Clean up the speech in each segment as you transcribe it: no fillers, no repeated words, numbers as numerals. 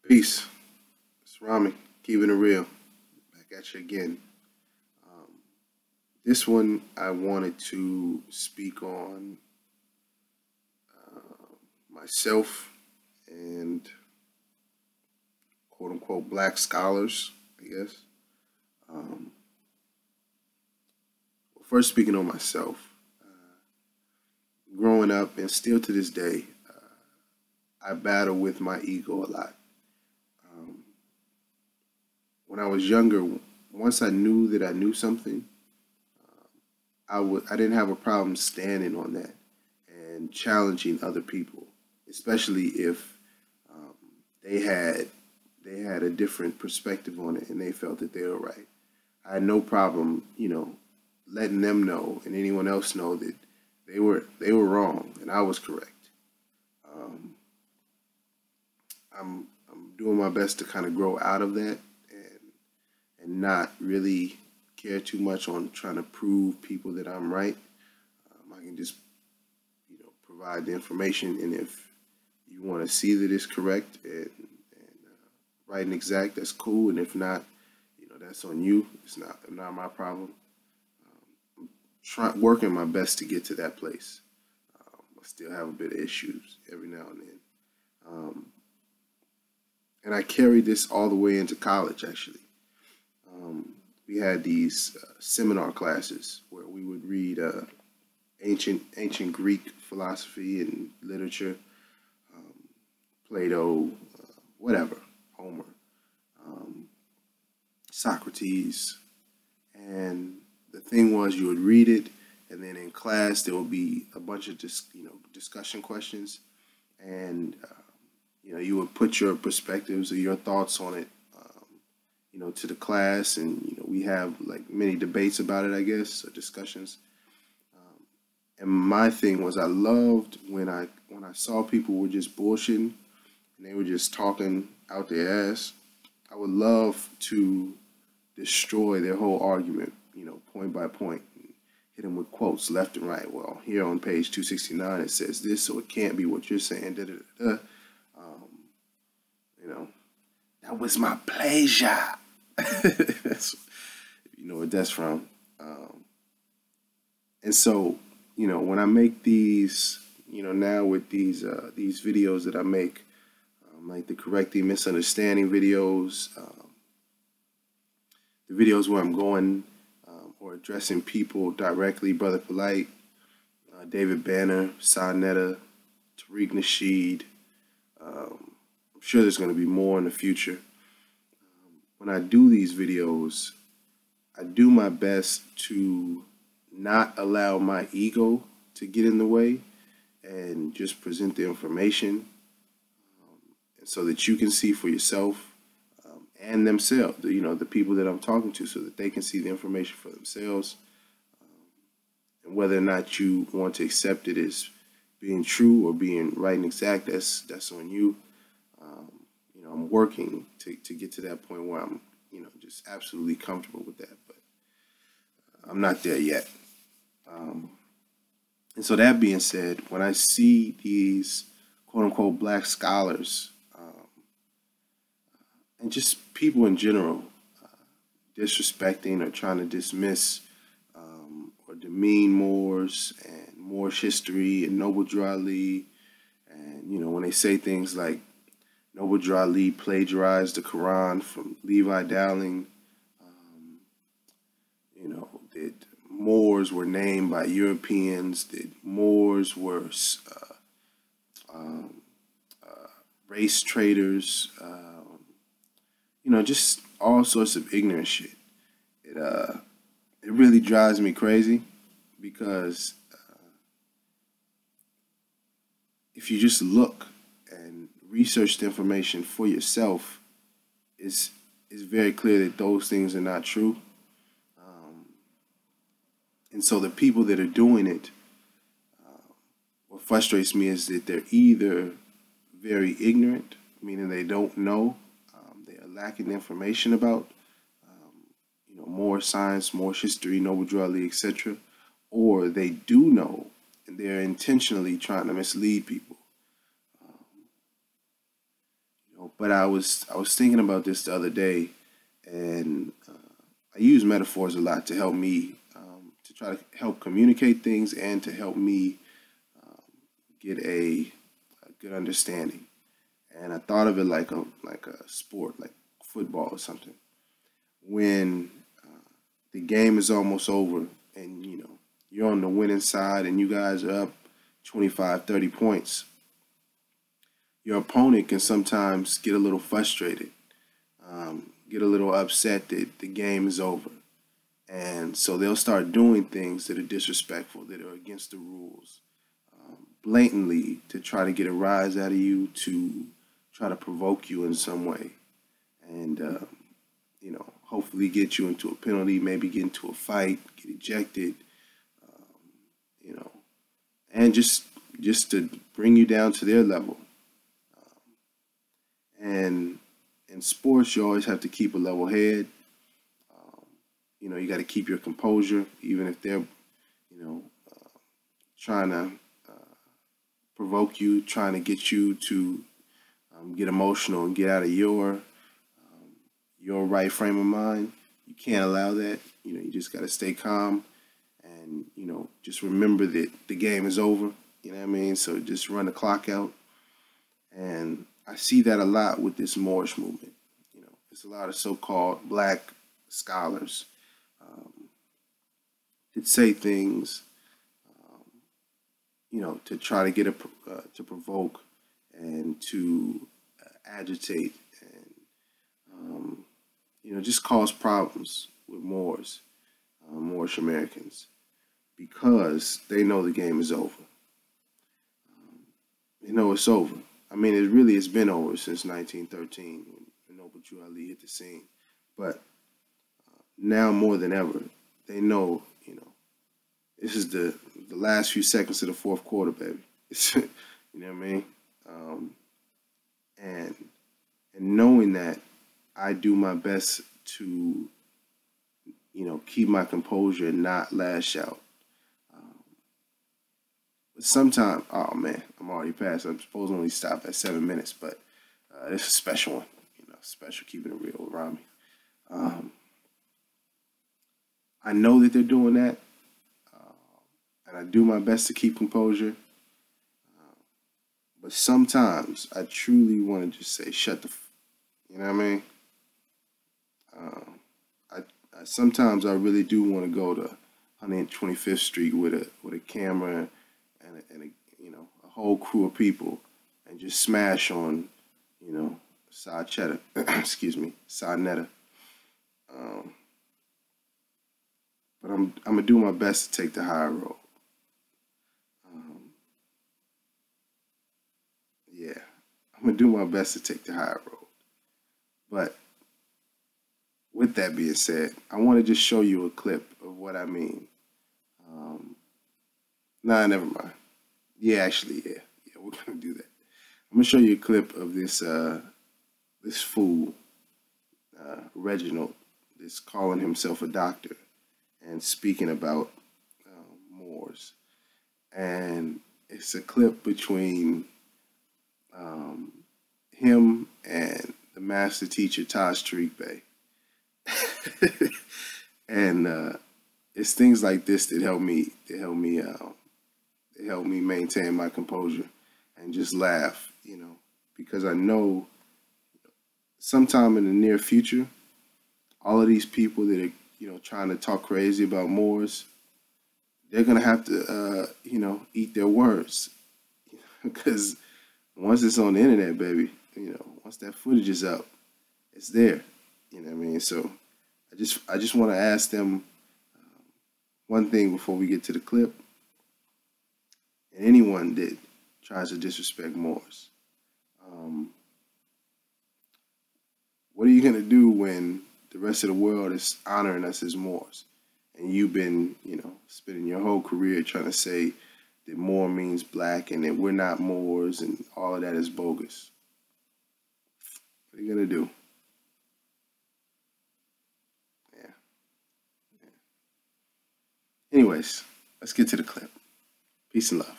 Peace. It's Rami, keeping it real. Back at you again. Um, this one I wanted to speak on myself and quote unquote black scholars, I guess. Um, First, speaking on myself, growing up and still to this day, I battle with my ego a lot. Um, when I was younger, once I knew that I knew something, I didn't have a problem standing on that and challenging other people, especially if um, they had they had a different perspective on it and they felt that they were right. I had no problem, letting them know and anyone else know that they were wrong and I was correct. Um, I'm doing my best to kind of grow out of that and not really care too much on trying to prove people that I'm right. I can just provide the information, and if you want to see that it's correct and right and exact, that's cool. And if not, that's on you. It's not my problem. Working my best to get to that place. I still have a bit of issues every now and then. And I carried this all the way into college, actually. We had these seminar classes where we would read ancient Greek philosophy and literature, um, Plato, whatever, Homer, um, Socrates, and the thing was you would read it, and then in class there would be a bunch of discussion questions, and you would put your perspectives or your thoughts on it, to the class, and we have like many debates about it, I guess, or discussions. And my thing was I loved when I saw people were just bullshitting and they were just talking out their ass. I would love to destroy their whole argument, point by point, and hit them with quotes left and right. Well, here on page 269 it says this, so it can't be what you're saying. Da, da, da, da. That was my pleasure. That's, what that's from. And so, when I make these, now with these videos that I make, like the correcting misunderstanding videos, the videos where I'm going or addressing people directly, Brother Polite, David Banner, Sonetta, Tariq Nasheed. I'm sure there's going to be more in the future. When I do these videos, I do my best to not allow my ego to get in the way and just present the information, and so that you can see for yourself and themselves, the people that I'm talking to, so that they can see the information for themselves. And whether or not you want to accept it as being true or being right and exact, that's on you. I'm working to get to that point where I'm, just absolutely comfortable with that, but I'm not there yet. And so that being said, when I see these quote unquote black scholars, and just people in general, disrespecting or trying to dismiss or demean Moors and Moorish history and Noble Drew Ali, and when they say things like Noble Drew Ali plagiarized the Quran from Levi Dowling, that Moors were named by Europeans, that Moors were race traders, just all sorts of ignorant shit. It really drives me crazy because if you just look and research the information for yourself, it's very clear that those things are not true. And so the people that are doing it, what frustrates me is that they're either very ignorant, meaning they don't know, they are lacking information about, more science, more history, Noble Drew Ali, etc., or they do know and they're intentionally trying to mislead people. But I was thinking about this the other day, and I use metaphors a lot to help me to try to help communicate things and to help me get a good understanding. And I thought of it like a sport, like football or something. When the game is almost over, and you're on the winning side, and you guys are up 25, 30 points, your opponent can sometimes get a little frustrated, get a little upset that the game is over. And so they'll start doing things that are disrespectful, that are against the rules, blatantly to try to get a rise out of you, to try to provoke you in some way. And, hopefully get you into a penalty, maybe get into a fight, get ejected, you know, and just to bring you down to their level. And in sports, you always have to keep a level head. You got to keep your composure, even if they're, trying to provoke you, trying to get you to get emotional and get out of your right frame of mind. You can't allow that. You just got to stay calm and, just remember that the game is over. You know what I mean? So just run the clock out. And I see that a lot with this Moorish movement. It's a lot of so-called black scholars that say things, to try to get to provoke and to agitate and, just cause problems with Moors, Moorish Americans, because they know the game is over. They know it's over. I mean, it really has been over since 1913 when Noble Drew Ali hit the scene. But now more than ever, they know, this is the last few seconds of the fourth quarter, baby. You know what I mean? And knowing that, I do my best to, keep my composure and not lash out. But sometimes, oh man, I'm already past. I'm supposed to only stop at 7 minutes, but it's a special one. Special, keeping it real with Rami. I know that they're doing that, and I do my best to keep composure. But sometimes I truly want to just say, shut the, you know what I mean? Sometimes I really do want to go to 125th Street with a camera and a whole crew of people and just smash on, side cheddar, excuse me, side netta. But I'm gonna do my best to take the high road. Yeah, I'm gonna do my best to take the high road. But with that being said, I want to just show you a clip of what I mean. Nah, never mind. Yeah, actually, yeah, we're gonna do that. I'm gonna show you a clip of this this fool, Reginald, that's calling himself a doctor and speaking about Moors. And it's a clip between him and the master teacher, Taj Tariq Bey. And it's things like this that help me maintain my composure and just laugh, because I know sometime in the near future, all of these people that are, trying to talk crazy about Moors, they're gonna have to, eat their words, because once it's on the internet, baby, once that footage is up, it's there. You know what I mean? So I just want to ask them one thing before we get to the clip. And anyone that tries to disrespect Moors, what are you gonna do when the rest of the world is honoring us as Moors, and you've been, spending your whole career trying to say that Moor means black and that we're not Moors and all of that is bogus? What are you gonna do? Yeah. Anyways, let's get to the clip. Peace and love.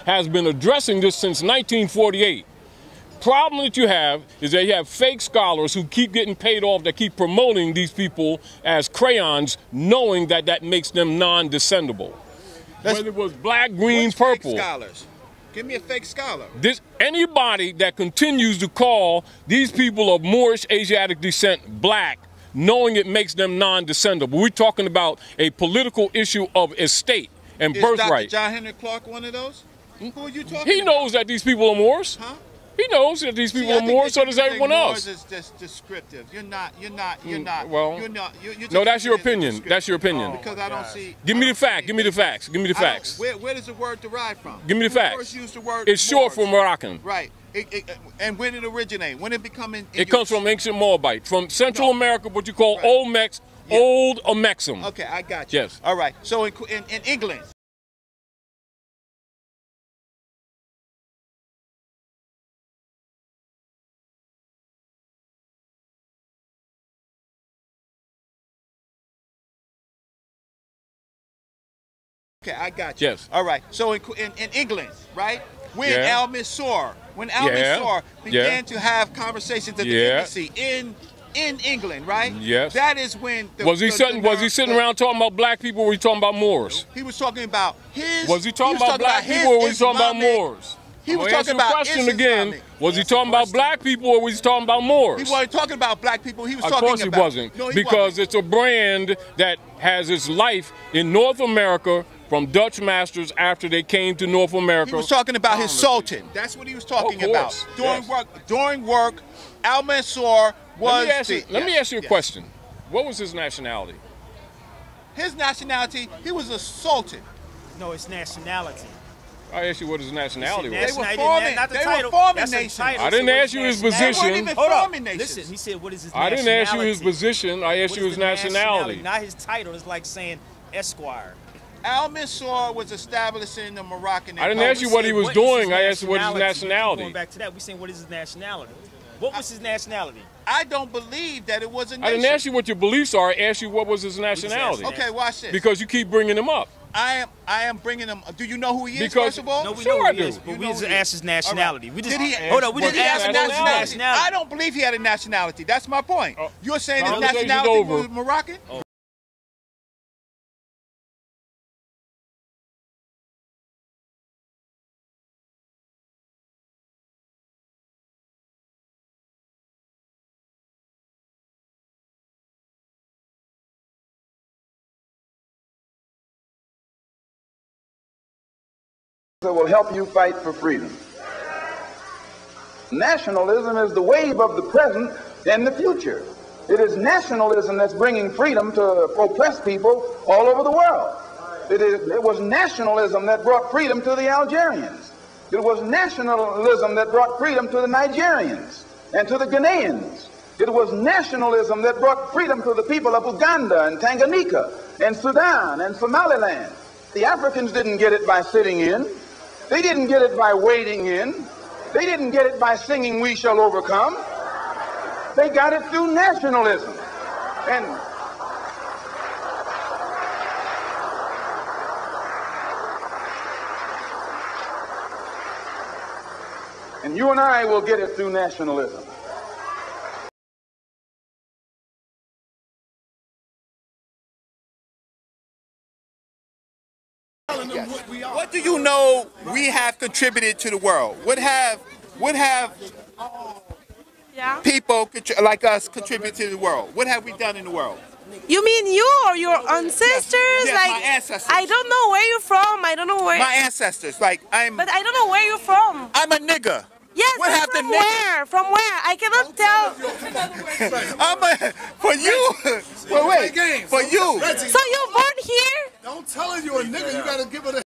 has been addressing this since 1948. Problem that you have is that you have fake scholars who keep getting paid off, that keep promoting these people as crayons, knowing that that makes them non-descendable. Whether it was black, green, purple. Fake scholars? Give me a fake scholar. Anybody that continues to call these people of Moorish Asiatic descent black, knowing it makes them non-descendable. We're talking about a political issue of estate and birthright. Is Dr. John Henry Clark one of those? Who are you talking about? He knows that these people are Moors. Huh? He knows that these people are Moors, so does everyone else. Moors is just descriptive. You're not. Well, no, that's your opinion. That's your opinion. Because I don't see. Give me the fact. Give me the facts. Give me the facts. Where does the word derive from? Give me the facts. First used the word. It's short for Moroccan. Right. And when did it originate? When did it become in it comes from ancient Moabite, from Central America, what you call Old Mex, Old Amexem. Okay, I got you. Yes. All right. So in England. Okay, I got you. Yes. All right. So in England, right? When Al-Misor began to have conversations at the embassy in England, right? Yes. That is when was he sitting around talking about black people, or was he talking about Moors? He was talking about his. Was he talking about black people, or was he talking about Moors? He was talking about question again. Was he talking about black people, or was he talking about Moors? He wasn't talking about black people. He was talking about. Of course he wasn't. No, he because wasn't. It's a brand that has its life in North America from Dutch masters after they came to North America. He was talking about his sultan. That's what he was talking about. During work, Al-Mansur was. Let me ask you a question. What was his nationality? His nationality, he was a sultan. No, it's nationality. I asked you what his nationality was. They were forming nations. I didn't ask you his position. They weren't even forming nations. Listen, he said, what is his I nationality? didn't ask you his position. I asked you his nationality. Not his title. It's like saying Esquire. Al-Mansur was establishing the Moroccan Empire. I didn't ask you what he was doing. I asked you what his nationality. Going back to that, we're saying what is his nationality? What was his nationality? I don't believe that it was a nation. I didn't ask you what your beliefs are. I asked you what was his nationality. Okay, watch this. Because you keep bringing him up. I am bringing him. Do you know who he is? First of all, no, we know who he is, but we just asked his nationality. We just hold on. We just asked his nationality. I don't believe he had a nationality. That's my point. You're saying his nationality was Moroccan? That will help you fight for freedom. Nationalism is the wave of the present and the future. It is nationalism that's bringing freedom to oppressed people all over the world. It was nationalism that brought freedom to the Algerians. It was nationalism that brought freedom to the Nigerians and to the Ghanaians. It was nationalism that brought freedom to the people of Uganda and Tanganyika and Sudan and Somaliland. The Africans didn't get it by sitting in. They didn't get it by wading in. They didn't get it by singing "We Shall Overcome." They got it through nationalism. And you and I will get it through nationalism. What do you know we have contributed to the world? What have people like us contributed to the world? What have we done in the world? You mean you or your ancestors? Yes, like, my ancestors. I don't know where you're from. I don't know where. My ancestors. But I don't know where you're from. I'm a nigger. Yes, what but from where? From where? I cannot tell. For you. Wait. For you. So you're born here? Don't tell her you're a nigga. You gotta give her the